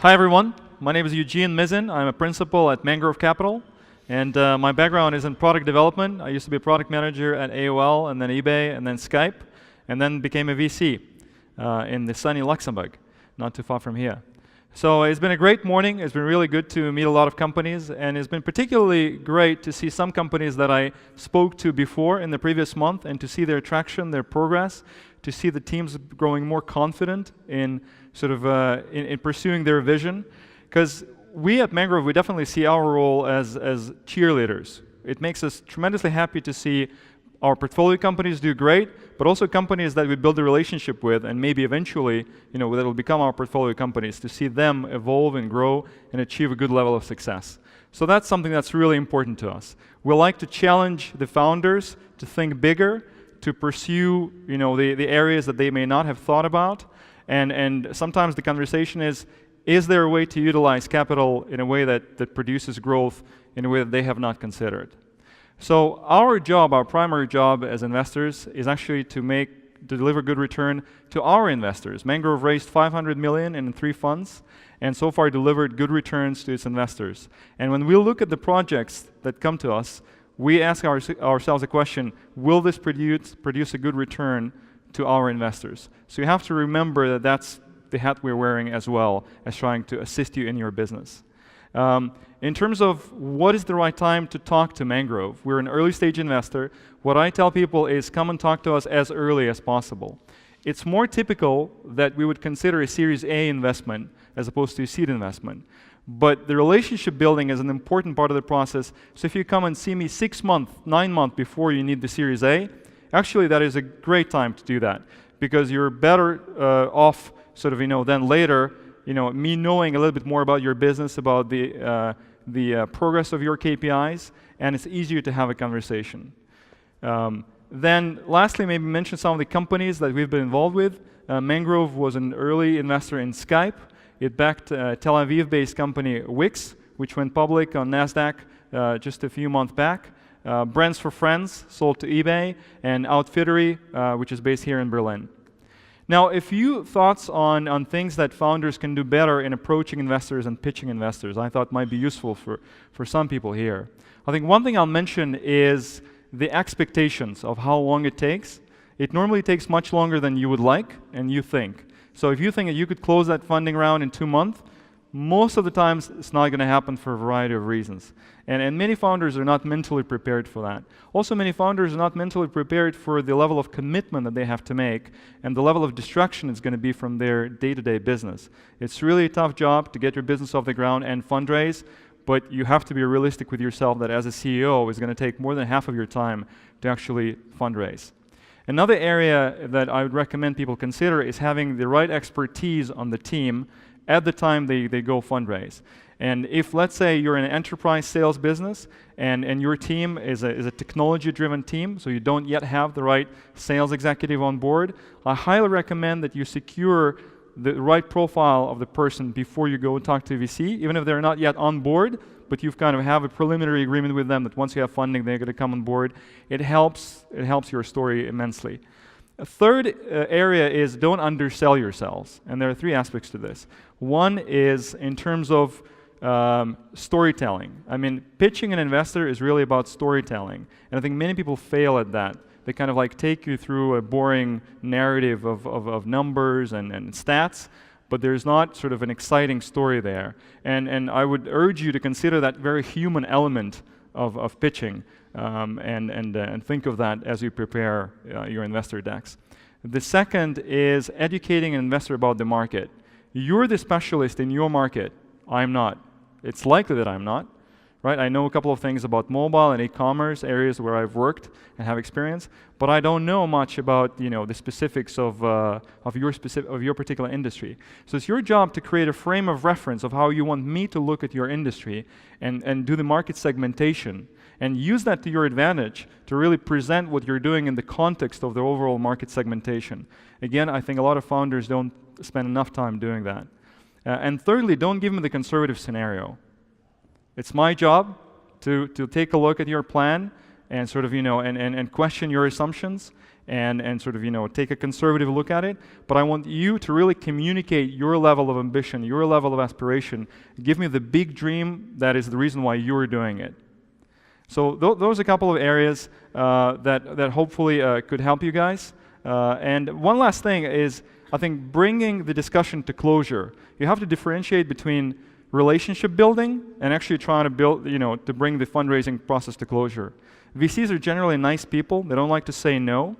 Hi everyone, my name is Eugene Mizin. I'm a principal at Mangrove Capital, and my background is in product development. I used to be a product manager at AOL, and then eBay, and then Skype, and then became a VC in the sunny Luxembourg, not too far from here. So it's been a great morning. It's been really good to meet a lot of companies, and it's been particularly great to see some companies that I spoke to before in the previous month, and to see their traction, their progress, to see the teams growing more confident in in pursuing their vision. Because we at Mangrove, we definitely see our role as cheerleaders. It makes us tremendously happy to see our portfolio companies do great, but also companies that we build a relationship with, and maybe eventually, that will become our portfolio companies, to see them evolve and grow and achieve a good level of success. So that's something that's really important to us. We like to challenge the founders to think bigger, to pursue, the areas that they may not have thought about, and sometimes the conversation is there a way to utilize capital in a way that produces growth in a way that they have not considered? So our job, our primary job as investors, is actually to deliver good return to our investors. Mangrove raised $500 million in 3 funds, and so far delivered good returns to its investors. And when we look at the projects that come to us, we ask ourselves the question, will this produce a good return to our investors? So you have to remember that that's the hat we're wearing as well as trying to assist you in your business. In terms of what is the right time to talk to Mangrove, we're an early stage investor. What I tell people is come and talk to us as early as possible. It's more typical that we would consider a Series A investment as opposed to a seed investment. But the relationship building is an important part of the process. So if you come and see me 6 months, 9 months before you need the Series A, actually that is a great time to do that, because you're better off then later, me knowing a little bit more about your business, about the progress of your KPIs, and it's easier to have a conversation. Then lastly, maybe mention some of the companies that we've been involved with. Mangrove was an early investor in Skype. It backed a Tel Aviv-based company, Wix, which went public on NASDAQ just a few months back. Brands for Friends sold to eBay, and Outfittery, which is based here in Berlin. Now, a few thoughts on things that founders can do better in approaching investors and pitching investors I thought might be useful for some people here. I think one thing I'll mention is the expectations of how long it takes. It normally takes much longer than you would like and you think. So if you think that you could close that funding round in 2 months, most of the times it's not going to happen for a variety of reasons. And many founders are not mentally prepared for that. Also, many founders are not mentally prepared for the level of commitment that they have to make and the level of distraction it's going to be from their day-to-day business. It's really a tough job to get your business off the ground and fundraise, but you have to be realistic with yourself that as a CEO, it's going to take more than half of your time to actually fundraise. Another area that I would recommend people consider is having the right expertise on the team at the time they go fundraise. And if, let's say, you're in an enterprise sales business and your team is a technology-driven team, so you don't yet have the right sales executive on board, I highly recommend that you secure the right profile of the person before you go and talk to VC, even if they're not yet on board, but you've kind of have a preliminary agreement with them that once you have funding, they're going to come on board. It helps your story immensely. A third area is don't undersell yourselves, and there are 3 aspects to this. One is in terms of storytelling. I mean, pitching an investor is really about storytelling, and I think many people fail at that. They kind of take you through a boring narrative of numbers and stats, but there's not sort of an exciting story there. And I would urge you to consider that very human element of pitching, and think of that as you prepare your investor decks. The second is educating an investor about the market. You're the specialist in your market. I'm not. It's likely that I'm not. Right? I know a couple of things about mobile and e-commerce, areas where I've worked and have experience, but I don't know much about the specifics of your particular industry. So it's your job to create a frame of reference of how you want me to look at your industry and do the market segmentation and use that to your advantage to really present what you're doing in the context of the overall market segmentation. Again, I think a lot of founders don't spend enough time doing that. And thirdly, don't give them the conservative scenario. It's my job to take a look at your plan and and question your assumptions and sort of, you know, take a conservative look at it. But I want you to really communicate your level of ambition, your level of aspiration. Give me the big dream that is the reason why you're doing it. So those are a couple of areas that hopefully could help you guys. And one last thing is, I think, bringing the discussion to closure. You have to differentiate between relationship building and actually trying to build, you know, to bring the fundraising process to closure. VCs are generally nice people. They don't like to say no.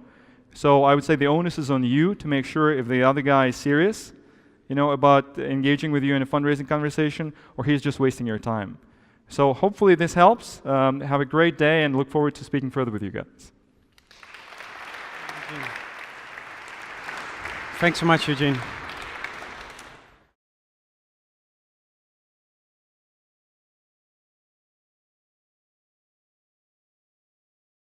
So I would say the onus is on you to make sure if the other guy is serious, you know, about engaging with you in a fundraising conversation, or he's just wasting your time. So hopefully this helps. Have a great day and look forward to speaking further with you guys. Thanks so much, Eugene.